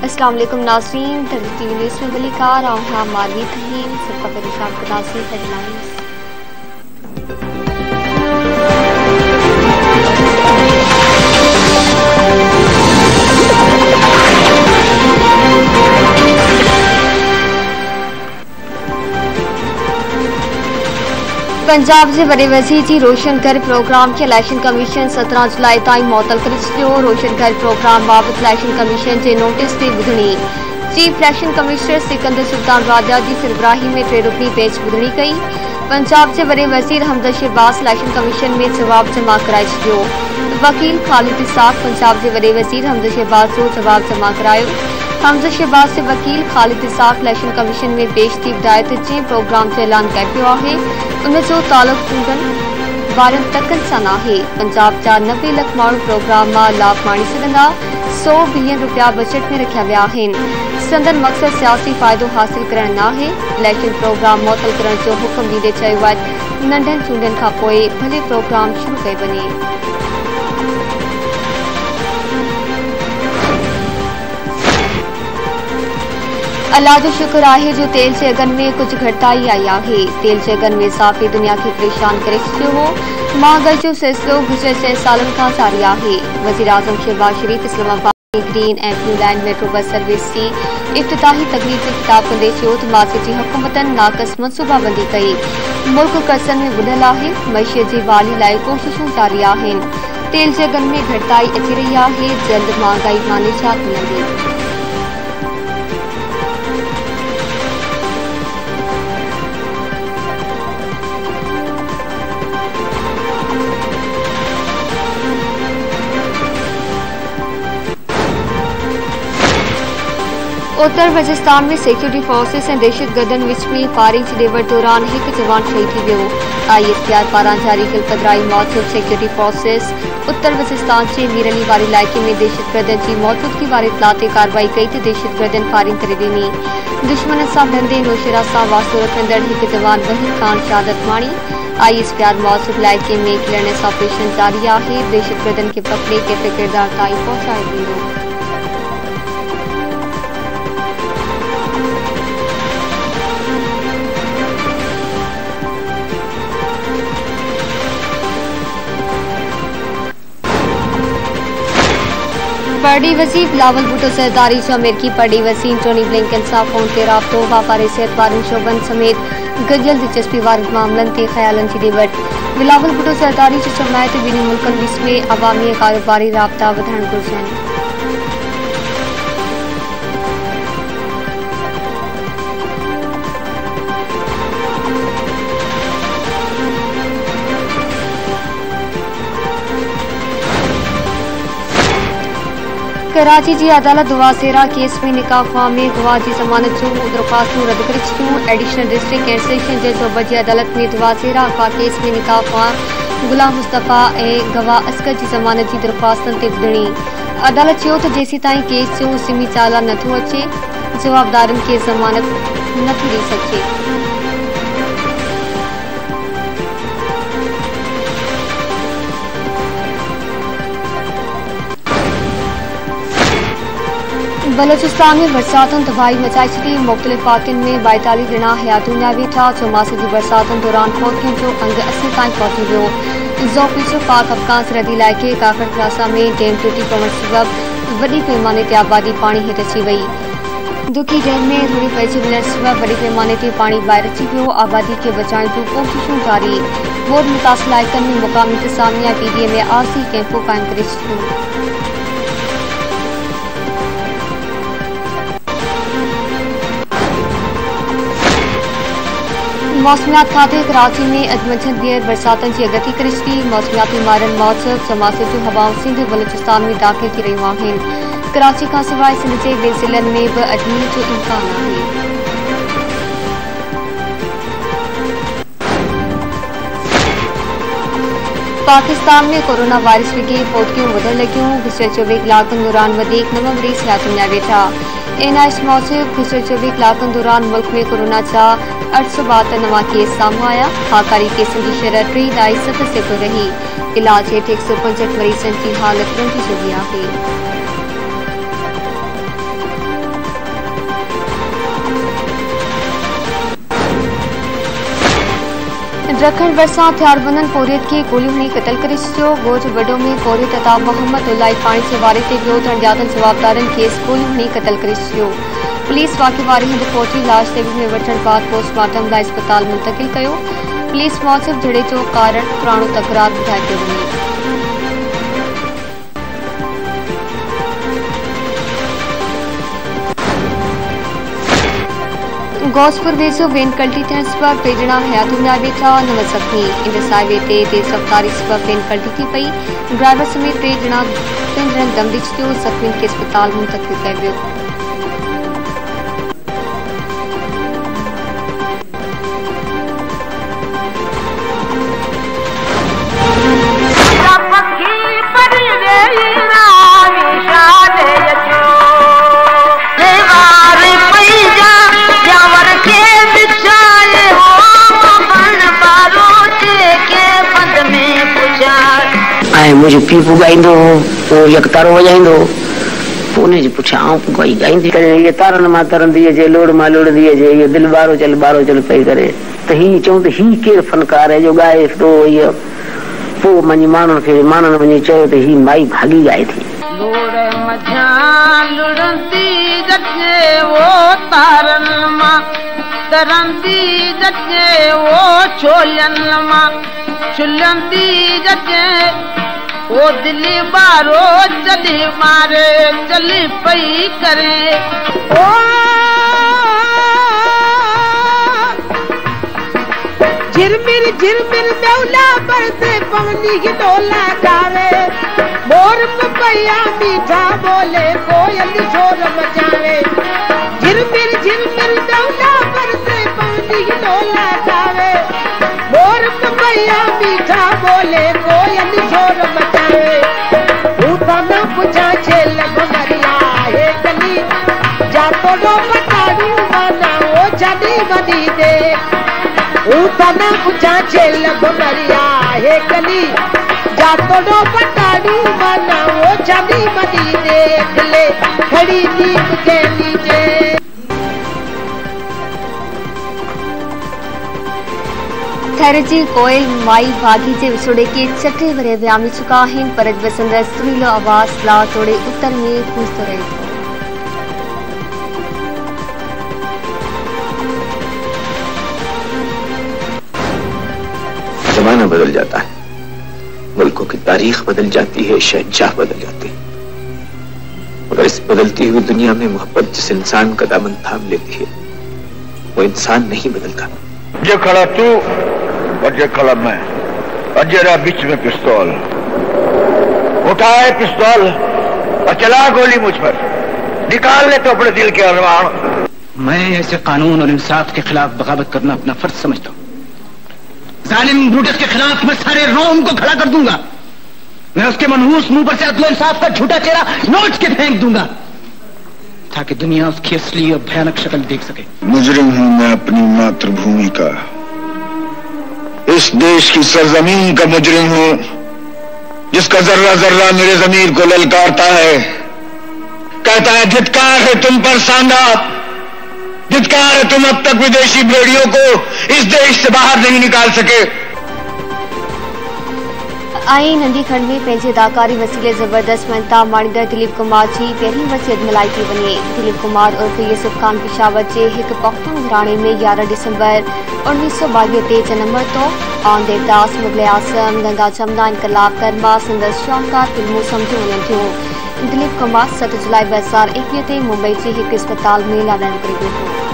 अस्सलाम वालेकुम नाज़रीन, टीवी न्यूज़ में बलिकार आऊँ मालवी तहीन सबका परेशान कदासी हेडलाइंस। पंजाब जे वॾे वज़ीर जी रोशन घर प्रोग्राम के इलेक्शन कमीशन 17 जुलाई ताईं मुअत्तल करे छॾियो। रोशन घर प्रोग्राम बाबति इलेक्शन कमीशन जे नोटिस ते ॿुधणी। Chief election commissioner Sikandar Sultan Raja जी सरबराही में 3 रुकनी बेंच ॿुधणी कई। पंजाब जे वॾे वज़ीर हमदर्द शहबाज इलेक्शन कमीशन में जवाब जमा कराए छॾियो। वकील ख़ालिद इसाक़ पंजाब जे वॾे वज़ीर हमदर्द शहबाज जो जवाब जमा करायो। हमदर्द शहबाज से वकील ख़ालिद इसाक़ इलेक्शन कमीशन में पेश थी ॿुधाए त जंहिं प्रोग्राम जो ऐलान कयो पियो आहे उन जो तालुक़ चूंडनि वारनि तकनि सां नाहे। पंजाब जा 90 लख माण्हू प्रोग्राम मां लाभ माणी सघंदा। 100 बिलियन रुपया बजट में रखिया विया आहिनि। संदन मक़सद सियासी फ़ाइदो हासिल करणु नाहे। इलेक्शन प्रोग्राम मुअत्तल करण जो हुकुम ॾींदे चयो आहे त नंढनि चूंडनि खां पोइ भले प्रोग्राम शुरू कयो वञे। अल्लाह जो शुक्र आहे जो तेल जे अघनि में कुछ घटिताई आई आहे। तेल जे अघनि में इज़ाफ़े दुनिया खे परेशान करे छॾियो हो। महांगाई जो सिलसिलो गुज़िरियल 6 सालनि खां जारी आहे। वज़ीर आज़म शहबाज शरीफ़ इस्लामाबाद में green and blue line metro bus service जी इफ़्तिताही तक़रीब में ख़िताब कंदे चयो त माज़ी जी हुकूमतनि नाक़स मनसूबाबंदी कई। मुल्क कर्ज़नि में ॿुॾल आहे। मईशत जी बहाली लाइ कोशिशूं जारी आहिनि। तेल जे अघनि में घटिताई अची रही आहे। जल्द महांगाई मां निजात मिलंदी। उत्तर वज़ीरिस्तान में सिक्योरिटी फोर्सेस ऐं दहशतगर्दनि विच में फायरिंग जे ॾेवड़ दौरान हिकु जवान शहीद थी वियो। ISPR पारां जारी कयल पधिराई मौजूदु सिक्योरिटी फोर्सेस उत्तर वज़ीरिस्तान जे मीर अली वारे इलाइक़े में दहशतगर्दनि जी मौजूदगी वारे इत्तला ते कार्रवाई कई त दहशतगर्दनि फायरिंग करे ॾिनी। दुश्मन सां विढ़ंदे नौशेरा सां वास्तो रखंदड़ हिकु जवान वहीद ख़ान शहादत माणी। ISPR मौजूदु इलाइक़े में क्लियरेंस ऑपरेशन जारी आहे। दहशतगर्दनि खे पकड़े कैफ़े किरदार ताईं पहुचाए ॾींदो। परडी वज़ीर बिलावल भुट्टो ज़रदारी जो अमेरिकी परडी वज़ीर टोनी ब्लिंकन सां फ़ोन ते राब्तो वापारी सिहत वारनि शोबनि समेत गॾियल दिलचस्पी वारनि मामलनि ते ख़्यालनि जी ॾिवट। बिलावल भुट्टो ज़रदारी जो चवणु आहे त ॿिन्ही मुल्कनि विच में अवामी ऐं कारोबारी राब्ता वधाइण घुरिजनि। कराची जी अदालत दुआसेरा केस में निकाह ख़्वाह में गवाह जी ज़मानत जूं दरख़्वास्तूं रद्द करे छॾियूं। एडिशनल डिस्ट्रिक्ट एंड सेशन जज सोबत जी अदालत में दुआसेरा अगवा केस में निकाह ख़्वाह गुलाम मुस्तफ़ा ऐं गवाह असगर जी ज़मानत जी दरख़्वास्तनि ते ॿुधणी। अदालत चयो त जेसीं ताईं केस जो सिमी चालान नथो अचे जवाबदारनि खे ज़मानत नथी ॾेई सघिजे। बलोचिस्तान में बरसातुनि तबाही मचाए छॾी। मुख़्तलिफ़ वाक़िअनि में 42 ॼणा हयातूं विया वेठा। चौमासे जी बरसातुनि दौरान फौतियुनि जो अंग 80 ताईं पहुची वियो। ज़ोपीचो पाक अफ़गान सरहदी इलाइक़े काकड़ खरासा में डैम टुटी पवण सबबि वॾी पैमाने ते आबादी पाणी हेठि अची वई। दुखी डैम में रुड़ी पइजी वञण सबबि वॾे पैमाने ते पाणी ॿाहिरि अची वियो। आबादी खे बचाइण जूं कोशिशूं जारी। बोर्ड मुतासिर इलाइक़नि में मुक़ामी इंतिज़ामिया PDA में आरज़ी कैंपूं क़ाइमु करे छॾियूं। मौसमियात खाते कराची में अॼु मंझंदि ॿीहर बरसातुनि जी अगती करे छॾी। मौसमियाती माहिरनि मूजिबि चौमासे जूं हवाऊं सिंध बलोचिस्तान में दाख़िल थी रहियूं आहिनि। कराची खां सवाइ सिंध जे ॿिए ज़िलनि में बि अॼु मींहं जो इम्कान आहे। पाकिस्तान में कोरोना वायरस खे फौतियूं वधण लॻियूं। गुज़िरियल 24 कलाकनि दौरान वधीक 9 मरीज़ हयातूं विया वेठा। NIS मूजिबि गुज़िरियल 24 कलाकनि दौरान मुल्क में कोरोना जा 872 नवां केस साम्हूं आया। हाकारी केसनि जी शरह 3.7% रही। इलाज हेठि 165 मरीज़नि जी हालत गंभीर चुकी आहे। ॾखण भरिसां हथियारबंदनि पोरियत खे गोलियूं हणी क़तल करे छॾियो। ॻोठ वॾो में पोरियत अता मोहम्मद उल्लाई पाणी जे वारे ते वियो त अणॼातल जवाबदारनि खेसि गोलियूं हणी क़तल करे छॾियो। पुलिस वाक़े वारी हंधि पहुची लाश तहवील में वठण बाद पोस्टमार्टम लाइ अस्पताल मुंतक़िल कयो। पुलिस मूजिब झड़े जो कारण पुराणो तकरार ॿुधाए पियो वञे। गौसपुर वेझो वेनकल्टी थियण सबब टे ॼणा हयात विञाए वेठा, 9 ज़ख़्मी। इंडस हाईवे ते तेज़ रफ़्तारी सबब वेनकल्टी थी पई। ड्राइवर समेत टे ॼणा दम ॾेई छॾियो। ज़ख़्मियुनि खे अस्पताल मुंतक़िल कयो वियो। मुझे पी पुगाईंदो पोइ यकतारो वॼाईंदो पोइ उनजे पुठियां आऊं पुगाई ॻाईंदी करे इहे तारनि मां तरंदी अचे लोड़ मां लोड़ंदी अचे इहो दिलि ॿारो चल पई करे त हीअं चऊं त हीउ केरु फनकार आहे जो ॻाए थो इहो। पोइ मुंहिंजी माण्हुनि वञी चयो त हीउ माई भाॻी ॻाए थी। ओ दिली बारो चली मारे चली पई करे ओ झिरमिर दौला बरसे पवनी की डोला गावे मोर पपैया मीठा बोले कोयल शोर मचावे। झिरमिर दौला बरसे पवनी की डोला गावे मोर पपैया मीठा बोले कोयल शोर मचावे। न पुछा छेल भमरिया हे गली जातो रो पटाड़ू माना ओ छड़ी वडी दे। न पुछा छेल भमरिया हे गली जातो रो पटाड़ू माना ओ छड़ी वडी दे। ले खड़ी दीप के नीचे थरजी कोयल माई भागी जे विछोड़े के छठे वरे वियामी चुका आहिनि पर वसंदड़ सुरीलो आवाज़ ला तोड़े उत्तर में गूंजतो रहे थो। जमाना बदल जाता है, मुल्कों की तारीख बदल जाती है, शहंशाह बदल जाते हैं, मगर इस बदलती हुई दुनिया में मोहब्बत जिस इंसान का दामन थाम लेती है वो इंसान नहीं बदलता। ये खड़ा तू और ये खड़ा मैं और जरा बीच में पिस्तौल उठाए पिस्तौल और चला गोली मुझ पर निकाल ले तो अपने दिल के अरमान। मैं ऐसे कानून और इंसाफ के खिलाफ बगावत करना अपना फर्ज समझता हूँ। जालिम ब्रूटस के खिलाफ मैं सारे रोम को खड़ा कर दूंगा। मैं उसके मनहूस मुंह पर से अदल इंसाफ का झूठा चेहरा नोच के फेंक दूंगा ताकि दुनिया उसकी असली और भयानक शक्ल देख सके। मुजरिम हूं मैं अपनी मातृभूमि का, इस देश की सरजमीन का मुजरिम हूं जिसका जर्रा जर्रा मेरे ज़मीर को ललकारता है। कहता है धिक्कार है तुम पर सांदा, धिक्कार है तुम अब तक विदेशी भेड़ियों को इस देश से बाहर नहीं निकाल सके। आई नंढी खंड में पंहिंजे अदाकारी वसीले जबरदस्त मनता माणींदड़ दिलीप कुमार जी पहिरीं वसियत मिलाई थी वञे। दिलीप कुमार उर्फ यूसुफ खान पेशावर जे हिकु पख्तून घराणे में 11 दिसंबर 1922 ते जनम वरितो। आन देवदास, मुगल आज़म, गंगा जमुना, इनकलाब कर्मा संदसि शानदार फिल्मूं सम्झियूं वञनि थियूं। दिलीप कुमार 7 जुलाई 2021 ते मुंबई जे हिकु अस्पताल में लाॾाणो करे वियो हो।